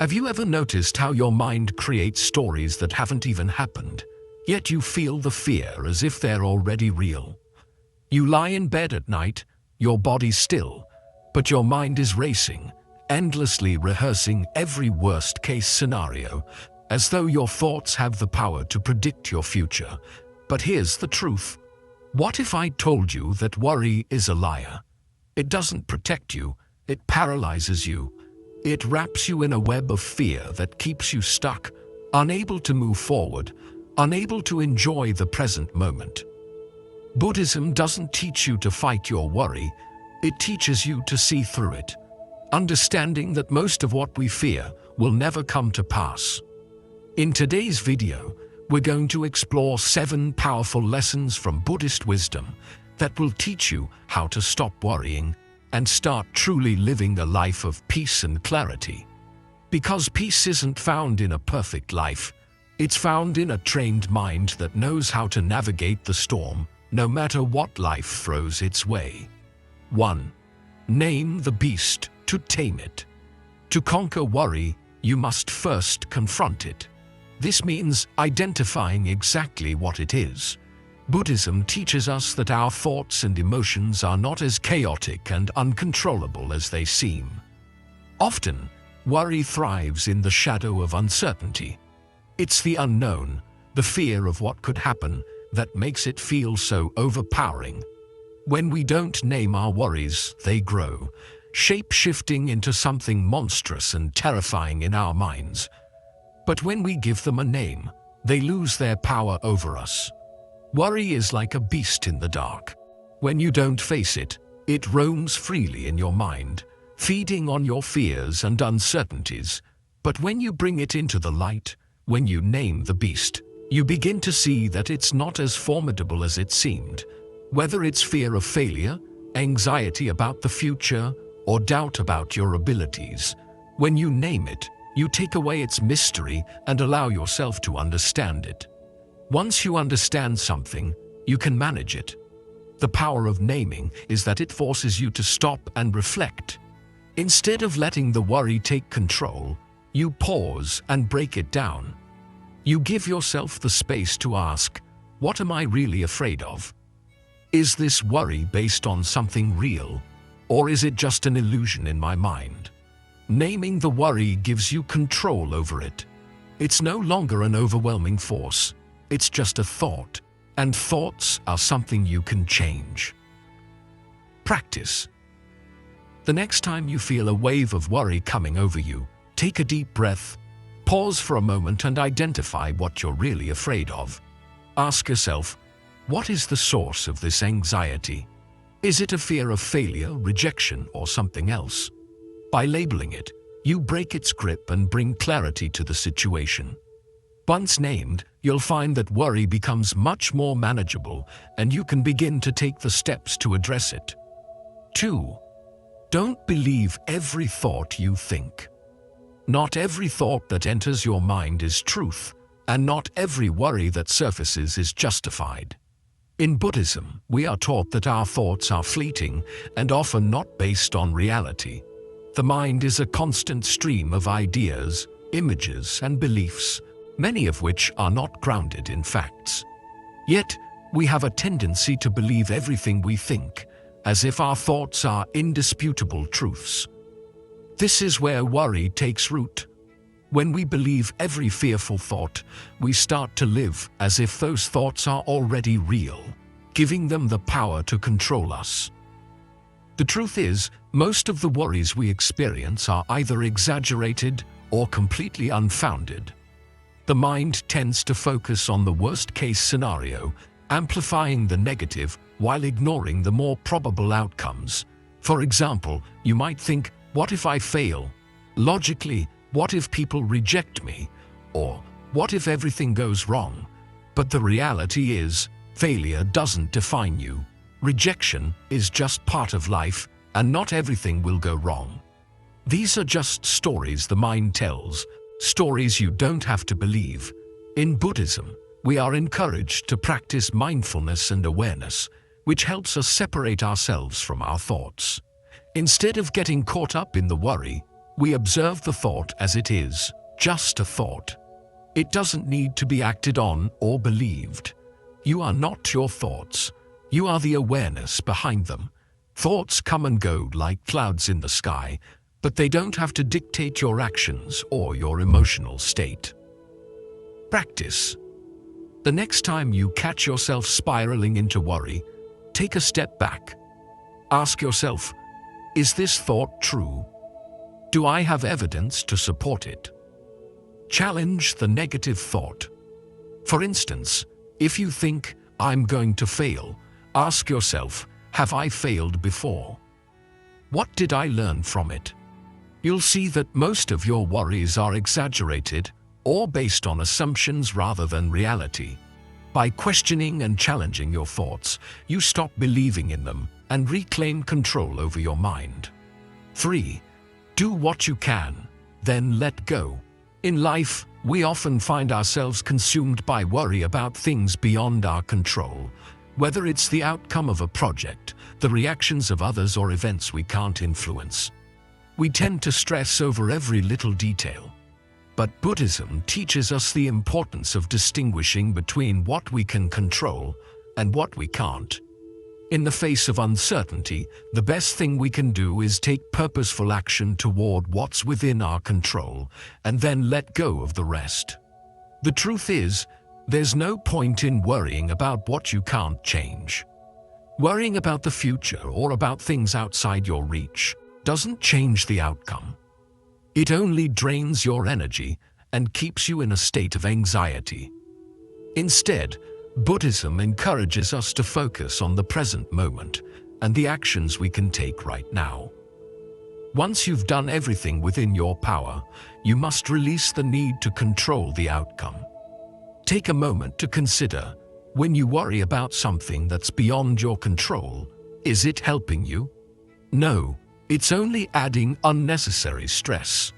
Have you ever noticed how your mind creates stories that haven't even happened, yet you feel the fear as if they're already real? You lie in bed at night, your body still, but your mind is racing, endlessly rehearsing every worst-case scenario, as though your thoughts have the power to predict your future. But here's the truth. What if I told you that worry is a liar? It doesn't protect you, it paralyzes you. It wraps you in a web of fear that keeps you stuck, unable to move forward, unable to enjoy the present moment. Buddhism doesn't teach you to fight your worry, it teaches you to see through it, understanding that most of what we fear will never come to pass. In today's video, we're going to explore 7 powerful lessons from Buddhist wisdom that will teach you how to stop worrying and start truly living a life of peace and clarity. Because peace isn't found in a perfect life, it's found in a trained mind that knows how to navigate the storm, no matter what life throws its way. 1. Name the beast to tame it. To conquer worry, you must first confront it. This means identifying exactly what it is. Buddhism teaches us that our thoughts and emotions are not as chaotic and uncontrollable as they seem. Often, worry thrives in the shadow of uncertainty. It's the unknown, the fear of what could happen, that makes it feel so overpowering. When we don't name our worries, they grow, shape-shifting into something monstrous and terrifying in our minds. But when we give them a name, they lose their power over us. Worry is like a beast in the dark. When you don't face it, it roams freely in your mind, feeding on your fears and uncertainties. But when you bring it into the light, when you name the beast, you begin to see that it's not as formidable as it seemed. Whether it's fear of failure, anxiety about the future, or doubt about your abilities, when you name it, you take away its mystery and allow yourself to understand it. Once you understand something, you can manage it. The power of naming is that it forces you to stop and reflect. Instead of letting the worry take control, you pause and break it down. You give yourself the space to ask, what am I really afraid of? Is this worry based on something real, or is it just an illusion in my mind? Naming the worry gives you control over it. It's no longer an overwhelming force. It's just a thought, and thoughts are something you can change. Practice. The next time you feel a wave of worry coming over you, take a deep breath, pause for a moment and identify what you're really afraid of. Ask yourself, what is the source of this anxiety? Is it a fear of failure, rejection, or something else? By labeling it, you break its grip and bring clarity to the situation. Once named, you'll find that worry becomes much more manageable and you can begin to take the steps to address it. 2. Don't believe every thought you think. Not every thought that enters your mind is truth, and not every worry that surfaces is justified. In Buddhism, we are taught that our thoughts are fleeting and often not based on reality. The mind is a constant stream of ideas, images, and beliefs, many of which are not grounded in facts. Yet, we have a tendency to believe everything we think, as if our thoughts are indisputable truths. This is where worry takes root. When we believe every fearful thought, we start to live as if those thoughts are already real, giving them the power to control us. The truth is, most of the worries we experience are either exaggerated or completely unfounded. The mind tends to focus on the worst-case scenario, amplifying the negative while ignoring the more probable outcomes. For example, you might think, what if I fail? Logically, what if people reject me? Or, what if everything goes wrong? But the reality is, failure doesn't define you. Rejection is just part of life, and not everything will go wrong. These are just stories the mind tells, stories you don't have to believe. In Buddhism, we are encouraged to practice mindfulness and awareness, which helps us separate ourselves from our thoughts. Instead of getting caught up in the worry, We observe the thought as it is, just a thought. It doesn't need to be acted on or believed. You are not your thoughts. You are the awareness behind them. Thoughts come and go like clouds in the sky, but they don't have to dictate your actions or your emotional state. Practice. The next time you catch yourself spiraling into worry, take a step back. Ask yourself, is this thought true? Do I have evidence to support it? Challenge the negative thought. For instance, if you think, I'm going to fail, ask yourself, have I failed before? What did I learn from it? You'll see that most of your worries are exaggerated or based on assumptions rather than reality. By questioning and challenging your thoughts, you stop believing in them and reclaim control over your mind. 3. Do what you can, then let go. In life, we often find ourselves consumed by worry about things beyond our control, whether it's the outcome of a project, the reactions of others, or events we can't influence. We tend to stress over every little detail. But Buddhism teaches us the importance of distinguishing between what we can control and what we can't. In the face of uncertainty, the best thing we can do is take purposeful action toward what's within our control and then let go of the rest. The truth is, there's no point in worrying about what you can't change. Worrying about the future or about things outside your reach doesn't change the outcome. It only drains your energy and keeps you in a state of anxiety. Instead, Buddhism encourages us to focus on the present moment and the actions we can take right now. Once you've done everything within your power, you must release the need to control the outcome. Take a moment to consider, when you worry about something that's beyond your control, is it helping you? No, it's only adding unnecessary stress.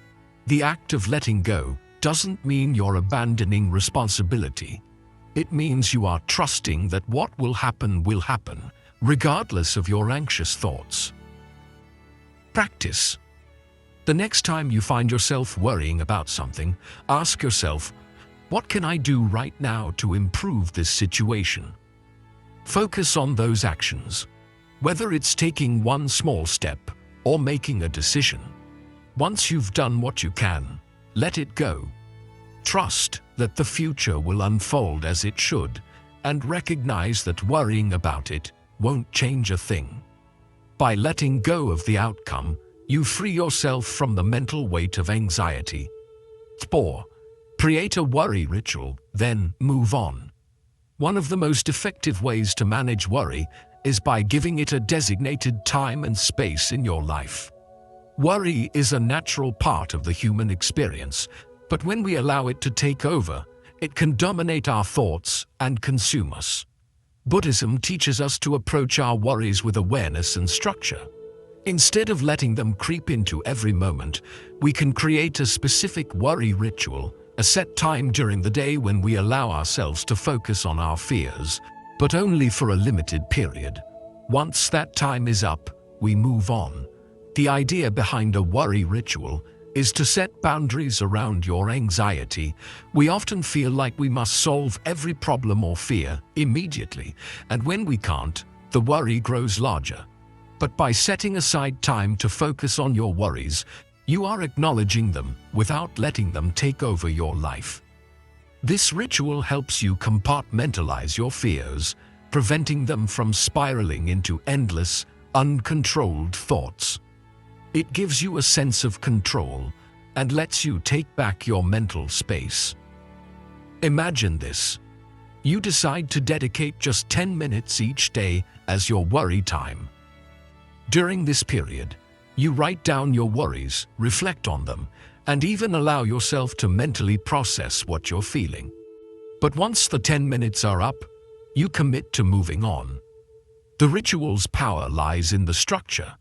The act of letting go doesn't mean you're abandoning responsibility. It means you are trusting that what will happen, regardless of your anxious thoughts. Practice. The next time you find yourself worrying about something, ask yourself, what can I do right now to improve this situation? Focus on those actions, whether it's taking one small step or making a decision. Once you've done what you can, let it go. Trust that the future will unfold as it should, and recognize that worrying about it won't change a thing. By letting go of the outcome, you free yourself from the mental weight of anxiety. 4. Create a worry ritual, then move on. One of the most effective ways to manage worry is by giving it a designated time and space in your life. Worry is a natural part of the human experience, but when we allow it to take over, it can dominate our thoughts and consume us. Buddhism teaches us to approach our worries with awareness and structure. Instead of letting them creep into every moment, we can create a specific worry ritual, a set time during the day when we allow ourselves to focus on our fears, but only for a limited period. Once that time is up, we move on. The idea behind a worry ritual is to set boundaries around your anxiety. We often feel like we must solve every problem or fear immediately, and when we can't, the worry grows larger. But by setting aside time to focus on your worries, you are acknowledging them without letting them take over your life. This ritual helps you compartmentalize your fears, preventing them from spiraling into endless, uncontrolled thoughts. It gives you a sense of control and lets you take back your mental space. Imagine this. You decide to dedicate just 10 minutes each day as your worry time. During this period, you write down your worries, reflect on them, and even allow yourself to mentally process what you're feeling. But once the 10 minutes are up, you commit to moving on. The ritual's power lies in the structure.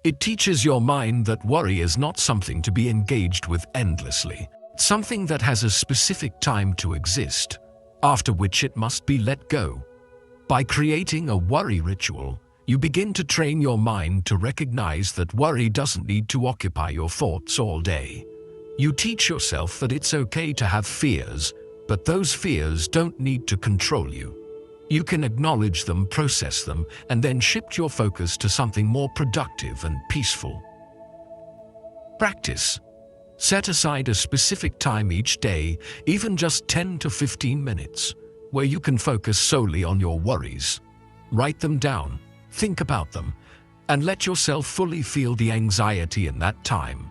It teaches your mind that worry is not something to be engaged with endlessly, something that has a specific time to exist, after which it must be let go. By creating a worry ritual, You begin to train your mind to recognize that worry doesn't need to occupy your thoughts all day. You teach yourself that it's okay to have fears, but those fears don't need to control you. You can acknowledge them, process them, and then shift your focus to something more productive and peaceful. Practice. Set aside a specific time each day, even just 10 to 15 minutes, where you can focus solely on your worries. Write them down, think about them, and let yourself fully feel the anxiety in that time.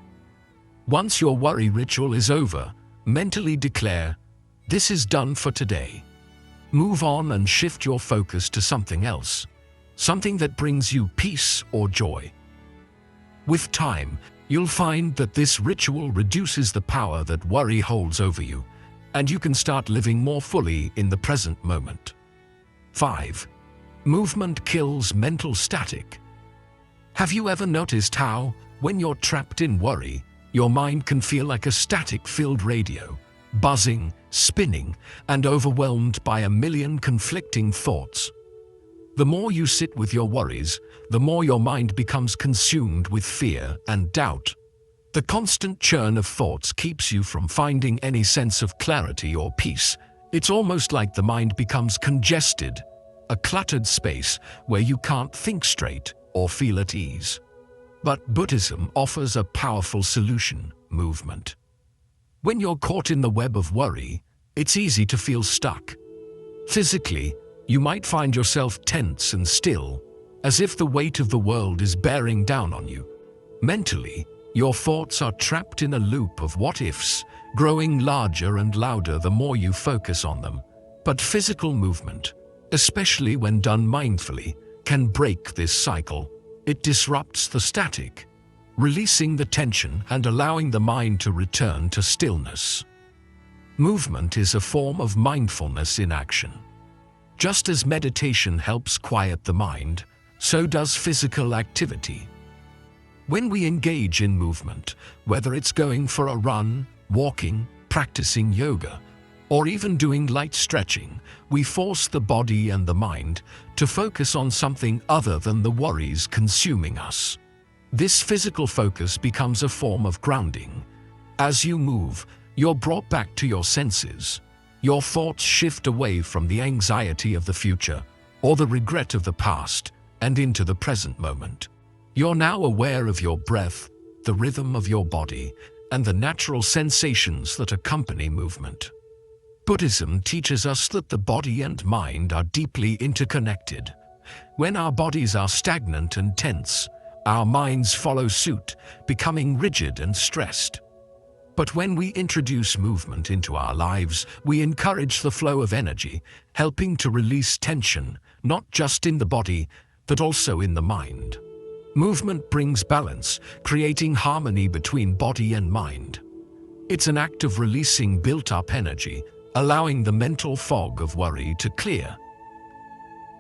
Once your worry ritual is over, mentally declare, "This is done for today." Move on and shift your focus to something else, something that brings you peace or joy. With time, you'll find that this ritual reduces the power that worry holds over you, and you can start living more fully in the present moment. 5. Movement kills mental static. Have you ever noticed how, when you're trapped in worry, your mind can feel like a static-filled radio, buzzing, spinning, and overwhelmed by a million conflicting thoughts? The more you sit with your worries, the more your mind becomes consumed with fear and doubt. The constant churn of thoughts keeps you from finding any sense of clarity or peace. It's almost like the mind becomes congested, a cluttered space where you can't think straight or feel at ease. But Buddhism offers a powerful solution: movement. When you're caught in the web of worry, it's easy to feel stuck. Physically, you might find yourself tense and still, as if the weight of the world is bearing down on you. Mentally, your thoughts are trapped in a loop of what-ifs, growing larger and louder the more you focus on them. But physical movement, especially when done mindfully, can break this cycle. It disrupts the static, releasing the tension and allowing the mind to return to stillness. Movement is a form of mindfulness in action. Just as meditation helps quiet the mind, so does physical activity. When we engage in movement, whether it's going for a run, walking, practicing yoga, or even doing light stretching, we force the body and the mind to focus on something other than the worries consuming us. This physical focus becomes a form of grounding. As you move, you're brought back to your senses. Your thoughts shift away from the anxiety of the future or the regret of the past and into the present moment. You're now aware of your breath, the rhythm of your body, and the natural sensations that accompany movement. Buddhism teaches us that the body and mind are deeply interconnected. When our bodies are stagnant and tense, our minds follow suit, becoming rigid and stressed. But when we introduce movement into our lives, we encourage the flow of energy, helping to release tension, not just in the body, but also in the mind. Movement brings balance, creating harmony between body and mind. It's an act of releasing built-up energy, allowing the mental fog of worry to clear.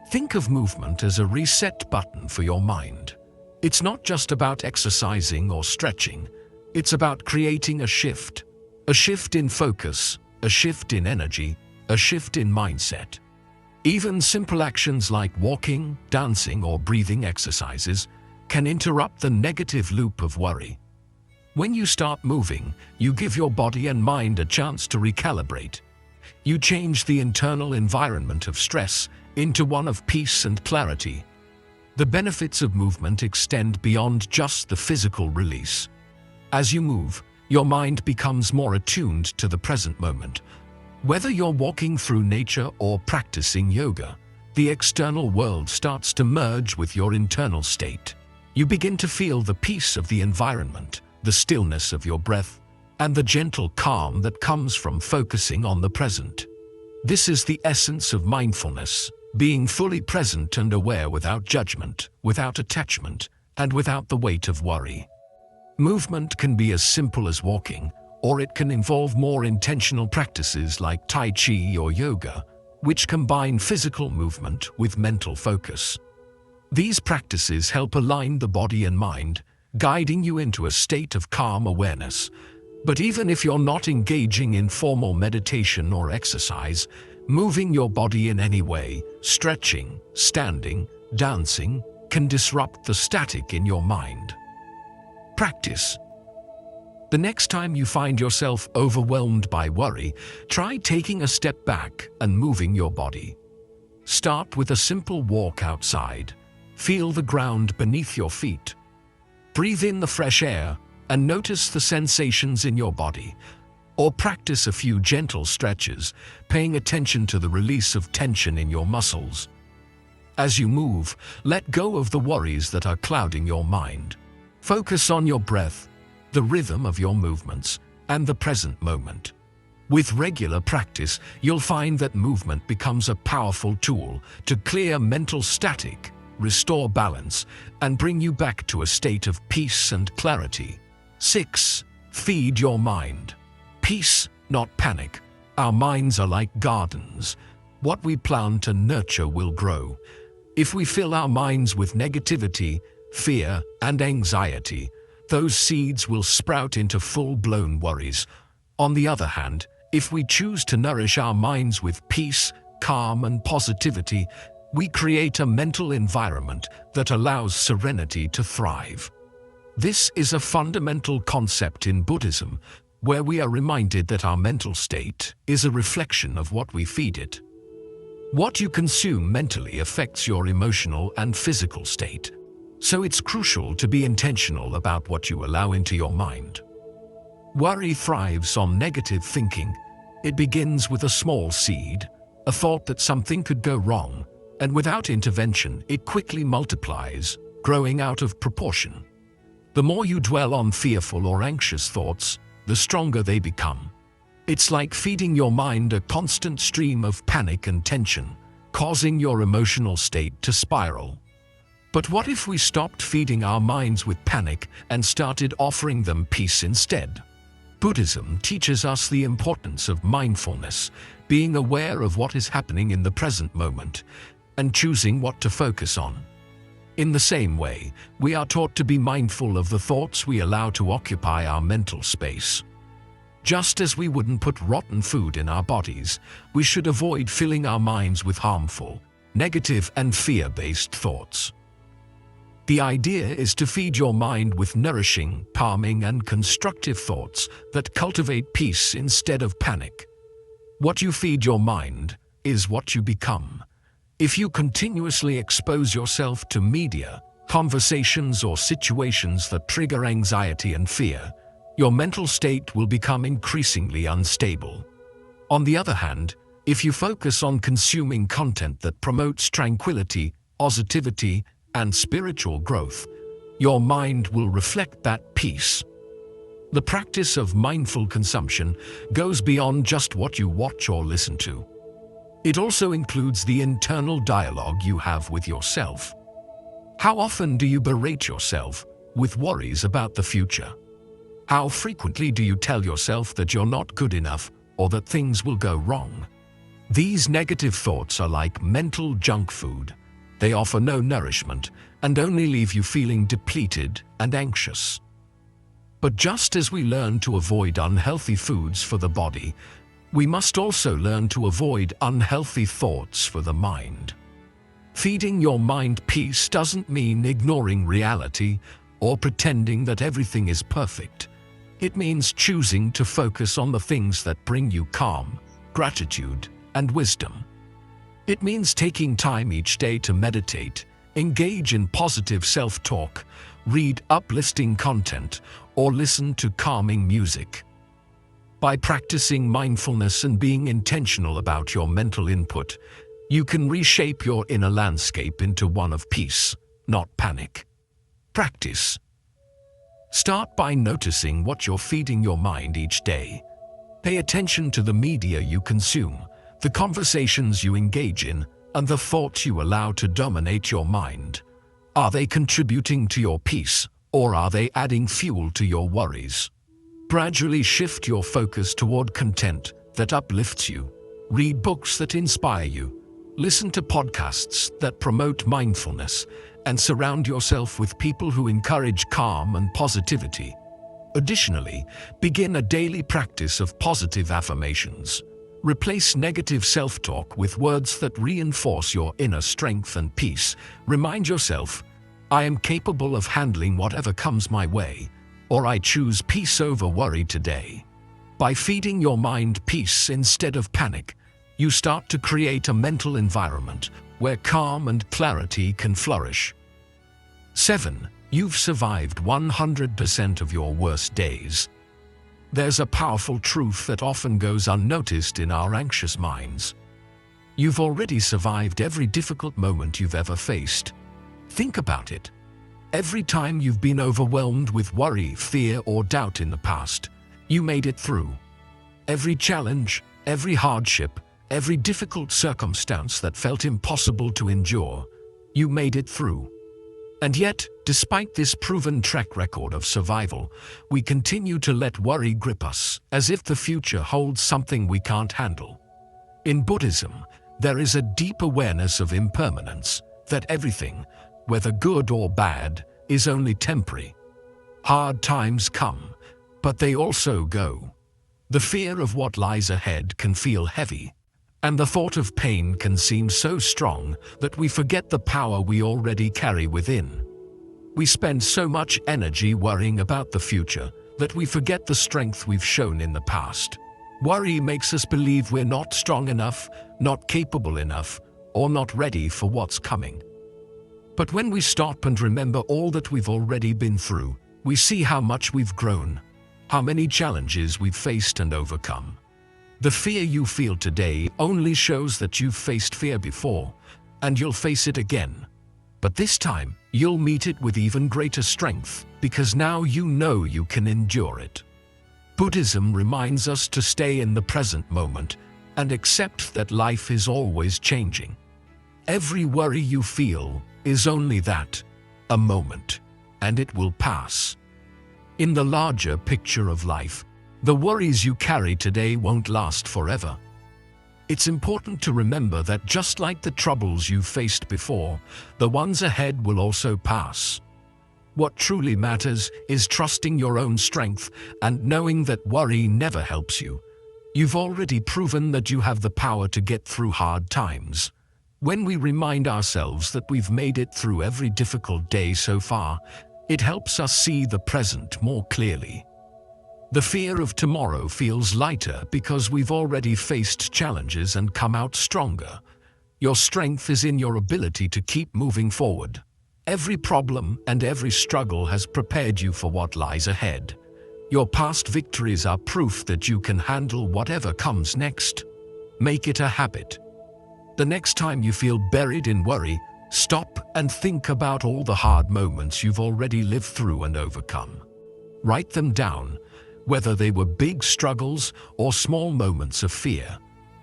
Think of movement as a reset button for your mind. It's not just about exercising or stretching. It's about creating a shift in focus, a shift in energy, a shift in mindset. Even simple actions like walking, dancing, or breathing exercises can interrupt the negative loop of worry. When you start moving, you give your body and mind a chance to recalibrate. You change the internal environment of stress into one of peace and clarity. The benefits of movement extend beyond just the physical release. As you move, your mind becomes more attuned to the present moment. Whether you're walking through nature or practicing yoga, the external world starts to merge with your internal state. You begin to feel the peace of the environment, the stillness of your breath, and the gentle calm that comes from focusing on the present. This is the essence of mindfulness, being fully present and aware without judgment, without attachment, and without the weight of worry. Movement can be as simple as walking, or it can involve more intentional practices like Tai Chi or yoga, which combine physical movement with mental focus. These practices help align the body and mind, guiding you into a state of calm awareness. But even if you're not engaging in formal meditation or exercise, moving your body in any way, stretching, standing, dancing, can disrupt the static in your mind. Practice. The next time you find yourself overwhelmed by worry, try taking a step back and moving your body. Start with a simple walk outside. Feel the ground beneath your feet. Breathe in the fresh air and notice the sensations in your body. Or practice a few gentle stretches, paying attention to the release of tension in your muscles. As you move, let go of the worries that are clouding your mind. Focus on your breath, the rhythm of your movements, and the present moment. With regular practice, you'll find that movement becomes a powerful tool to clear mental static, restore balance, and bring you back to a state of peace and clarity. 6. Feed your mind. Peace, not panic. Our minds are like gardens. What we plant and nurture will grow. If we fill our minds with negativity, fear, and anxiety, those seeds will sprout into full-blown worries. On the other hand, if we choose to nourish our minds with peace, calm, and positivity, we create a mental environment that allows serenity to thrive. This is a fundamental concept in Buddhism, where we are reminded that our mental state is a reflection of what we feed it. What you consume mentally affects your emotional and physical state, so it's crucial to be intentional about what you allow into your mind. Worry thrives on negative thinking. It begins with a small seed, a thought that something could go wrong, and without intervention, it quickly multiplies, growing out of proportion. The more you dwell on fearful or anxious thoughts, the stronger they become. It's like feeding your mind a constant stream of panic and tension, causing your emotional state to spiral. But what if we stopped feeding our minds with panic and started offering them peace instead? Buddhism teaches us the importance of mindfulness, being aware of what is happening in the present moment, and choosing what to focus on. In the same way, we are taught to be mindful of the thoughts we allow to occupy our mental space. Just as we wouldn't put rotten food in our bodies, we should avoid filling our minds with harmful, negative, and fear-based thoughts. The idea is to feed your mind with nourishing, calming, and constructive thoughts that cultivate peace instead of panic. What you feed your mind is what you become. If you continuously expose yourself to media, conversations, or situations that trigger anxiety and fear, your mental state will become increasingly unstable. On the other hand, if you focus on consuming content that promotes tranquility, positivity, and spiritual growth, your mind will reflect that peace. The practice of mindful consumption goes beyond just what you watch or listen to. It also includes the internal dialogue you have with yourself. How often do you berate yourself with worries about the future? How frequently do you tell yourself that you're not good enough or that things will go wrong? These negative thoughts are like mental junk food. They offer no nourishment and only leave you feeling depleted and anxious. But just as we learn to avoid unhealthy foods for the body, we must also learn to avoid unhealthy thoughts for the mind. Feeding your mind peace doesn't mean ignoring reality or pretending that everything is perfect. It means choosing to focus on the things that bring you calm, gratitude, and wisdom. It means taking time each day to meditate, engage in positive self-talk, read uplifting content, or listen to calming music. By practicing mindfulness and being intentional about your mental input, you can reshape your inner landscape into one of peace, not panic. Practice. Start by noticing what you're feeding your mind each day. Pay attention to the media you consume, the conversations you engage in, and the thoughts you allow to dominate your mind. Are they contributing to your peace, or are they adding fuel to your worries? Gradually shift your focus toward content that uplifts you. Read books that inspire you. Listen to podcasts that promote mindfulness, and surround yourself with people who encourage calm and positivity. Additionally, begin a daily practice of positive affirmations. Replace negative self-talk with words that reinforce your inner strength and peace. Remind yourself, I am capable of handling whatever comes my way, or I choose peace over worry today. By feeding your mind peace instead of panic, you start to create a mental environment where calm and clarity can flourish. 7. You've survived 100% of your worst days. There's a powerful truth that often goes unnoticed in our anxious minds. You've already survived every difficult moment you've ever faced. Think about it. Every time you've been overwhelmed with worry, fear, or doubt in the past, you made it through. Every challenge, every hardship, every difficult circumstance that felt impossible to endure, you made it through. And yet, despite this proven track record of survival, we continue to let worry grip us, as if the future holds something we can't handle. In Buddhism, there is a deep awareness of impermanence, that everything, whether good or bad, is only temporary. Hard times come, but they also go. The fear of what lies ahead can feel heavy, and the thought of pain can seem so strong that we forget the power we already carry within. We spend so much energy worrying about the future that we forget the strength we've shown in the past. Worry makes us believe we're not strong enough, not capable enough, or not ready for what's coming. But when we stop and remember all that we've already been through, we see how much we've grown, how many challenges we've faced and overcome. The fear you feel today only shows that you've faced fear before, and you'll face it again. But this time, you'll meet it with even greater strength, because now you know you can endure it. Buddhism reminds us to stay in the present moment and accept that life is always changing. Every worry you feel is only that, a moment, and it will pass. In the larger picture of life, the worries you carry today won't last forever. It's important to remember that just like the troubles you've faced before, the ones ahead will also pass. What truly matters is trusting your own strength and knowing that worry never helps you. You've already proven that you have the power to get through hard times. When we remind ourselves that we've made it through every difficult day so far, it helps us see the present more clearly. The fear of tomorrow feels lighter because we've already faced challenges and come out stronger. Your strength is in your ability to keep moving forward. Every problem and every struggle has prepared you for what lies ahead. Your past victories are proof that you can handle whatever comes next. Make it a habit. The next time you feel buried in worry, stop and think about all the hard moments you've already lived through and overcome. Write them down, whether they were big struggles or small moments of fear.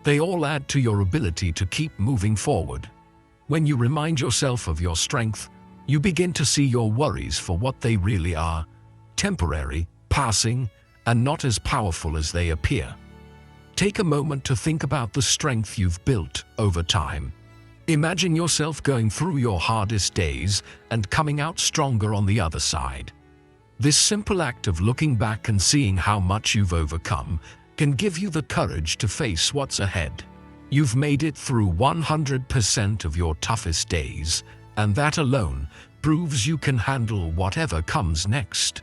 They all add to your ability to keep moving forward. When you remind yourself of your strength, you begin to see your worries for what they really are: temporary, passing, and not as powerful as they appear. Take a moment to think about the strength you've built over time. Imagine yourself going through your hardest days and coming out stronger on the other side. This simple act of looking back and seeing how much you've overcome can give you the courage to face what's ahead. You've made it through 100% of your toughest days, and that alone proves you can handle whatever comes next.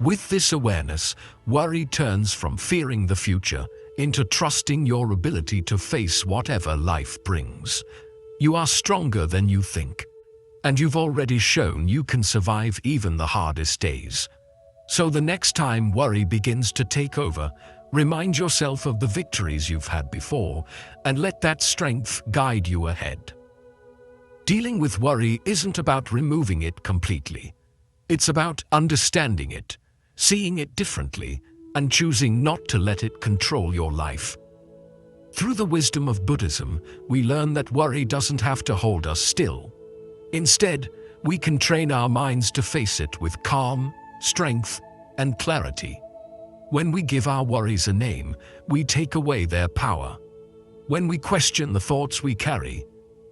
With this awareness, worry turns from fearing the future into trusting your ability to face whatever life brings. You are stronger than you think, and you've already shown you can survive even the hardest days. So the next time worry begins to take over, remind yourself of the victories you've had before, and let that strength guide you ahead. Dealing with worry isn't about removing it completely. It's about understanding it, seeing it differently, and choosing not to let it control your life. Through the wisdom of Buddhism, we learn that worry doesn't have to hold us still. Instead, we can train our minds to face it with calm, strength, and clarity. When we give our worries a name, we take away their power. When we question the thoughts we carry,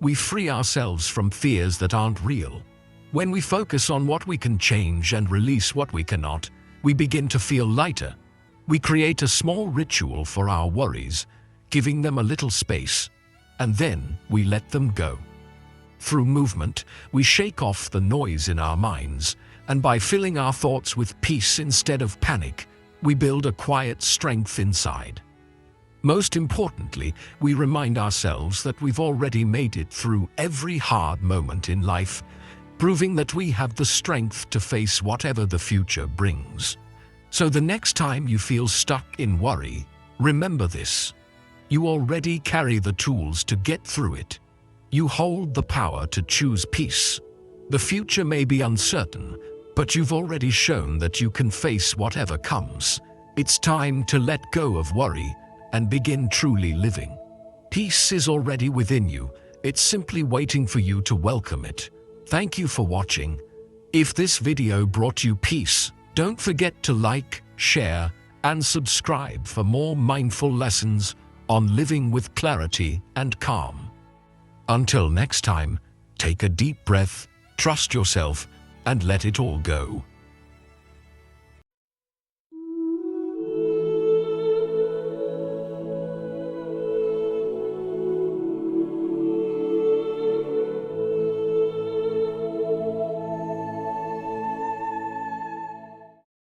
we free ourselves from fears that aren't real. When we focus on what we can change and release what we cannot, we begin to feel lighter. We create a small ritual for our worries, giving them a little space, and then we let them go. Through movement, we shake off the noise in our minds, and by filling our thoughts with peace instead of panic, we build a quiet strength inside. Most importantly, we remind ourselves that we've already made it through every hard moment in life, proving that we have the strength to face whatever the future brings. So the next time you feel stuck in worry, remember this: you already carry the tools to get through it. You hold the power to choose peace. The future may be uncertain, but you've already shown that you can face whatever comes. It's time to let go of worry and begin truly living. Peace is already within you. It's simply waiting for you to welcome it. Thank you for watching. If this video brought you peace, don't forget to like, share, and subscribe for more mindful lessons on living with clarity and calm. Until next time, take a deep breath, trust yourself, and let it all go.